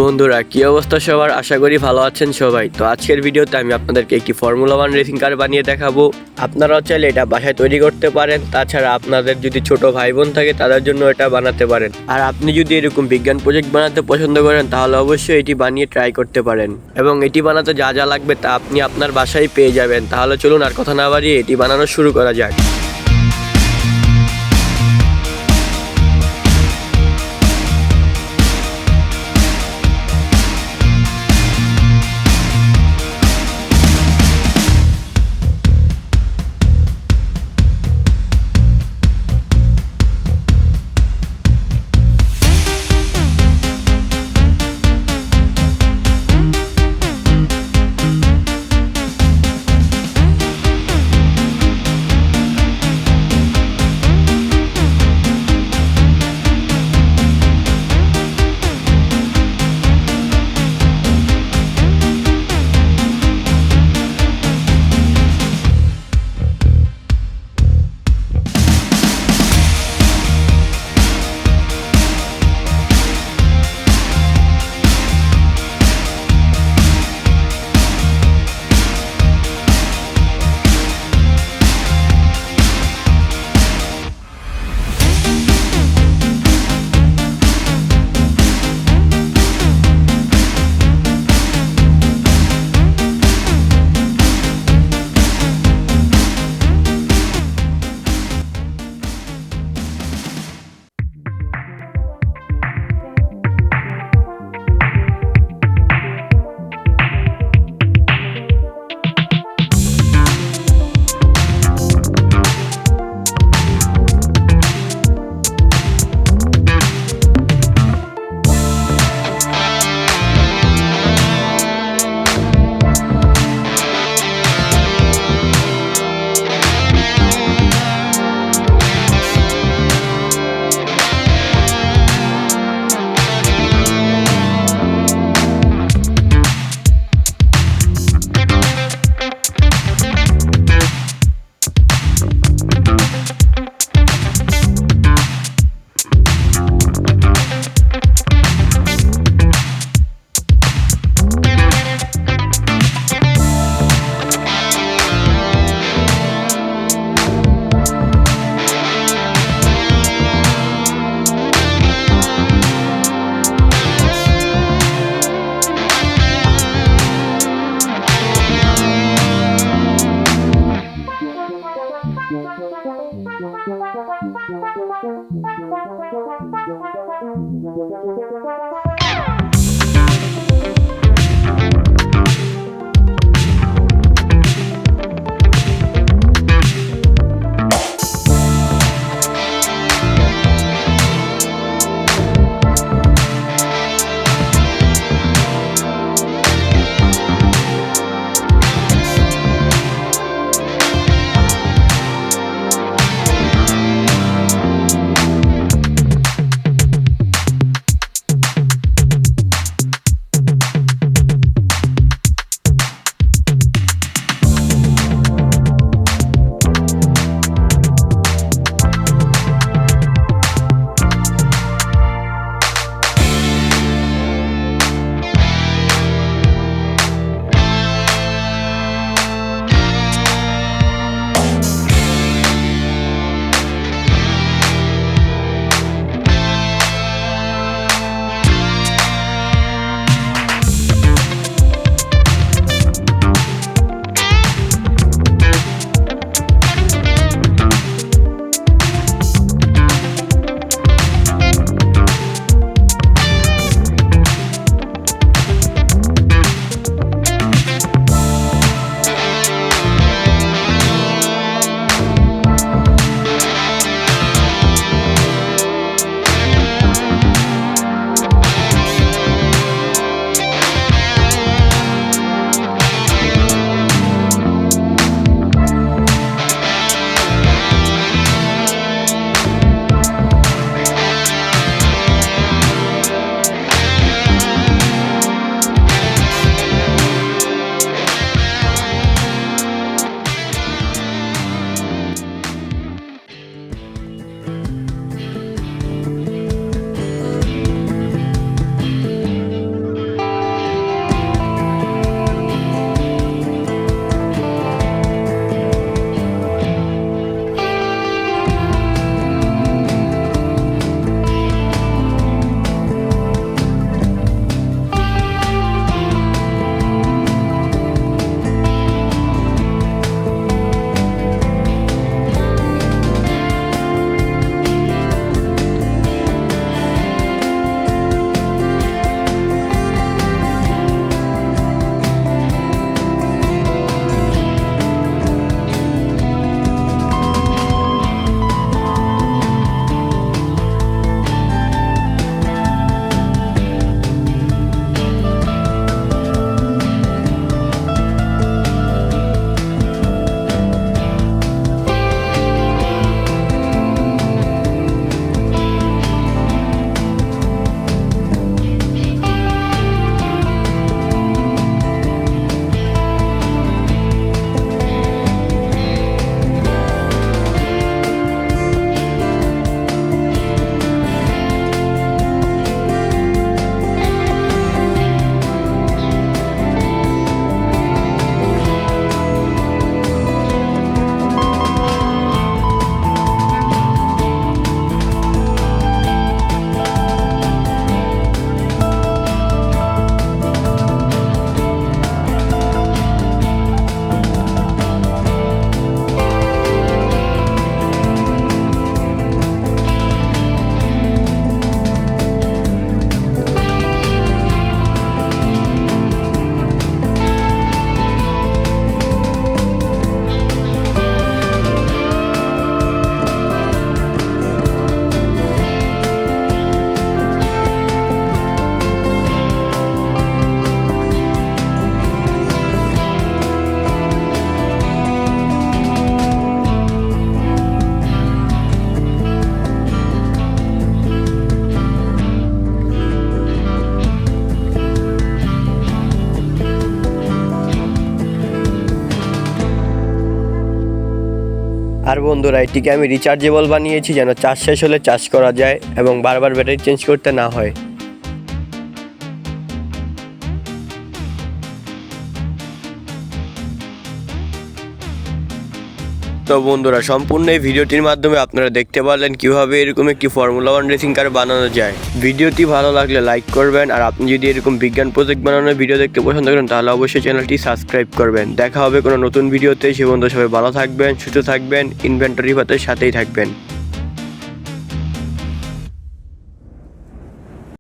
বন্ধুরা কি অবস্থা সবার, আশা করি ভালো আছেন সবাই। তো আজকের ভিডিওতে আমি আপনাদেরকে একটি ফর্মুলা 1 রেসিং কার বানিয়ে দেখাবো। আপনারাও চাইলে এটা বাসায় তৈরি করতে পারেন, তাছাড়া আপনাদের যদি ছোট ভাই বোন থাকে তাদের জন্য এটা বানাতে পারেন। আর আপনি যদি এরকম বিজ্ঞান প্রজেক্ট বানাতে পছন্দ করেন তাহলে অবশ্যই এটি বানিয়ে ট্রাই করতে পারেন। এবং এটি বানাতে যা যা লাগবে তা আপনি আপনার বাসায় পেয়ে যাবেন। তাহলে চলুন আর কথা না বাড়িয়ে এটি বানানো শুরু করা যাক। আর বন্ধুরা এটিকে আমি রিচার্জেবল বানিয়েছি যেন চার্জ শেষ হলে চার্জ করা যায় এবং বারবার ব্যাটারি চেঞ্জ করতে না হয়। তো বন্ধুরা সম্পূর্ণ এই ভিডিওটির মাধ্যমে আপনারা দেখতে পারলেন কিভাবে এরকম একটি ফর্মুলা 1 রেসিং কার বানানো যায়। ভিডিওটি ভালো লাগলে লাইক করবেন, আর আপনি যদি এরকম বিজ্ঞান প্রজেক্ট বানানোর ভিডিও দেখতে পছন্দ করেন তাহলে অবশ্যই চ্যানেলটি সাবস্ক্রাইব করবেন। দেখা হবে কোনো নতুন ভিডিওতে। সে বন্ধু সবাই ভালো থাকবেন, সুস্থ থাকবেন, ইনভেন্টর রিফাতের সাথেই থাকবেন।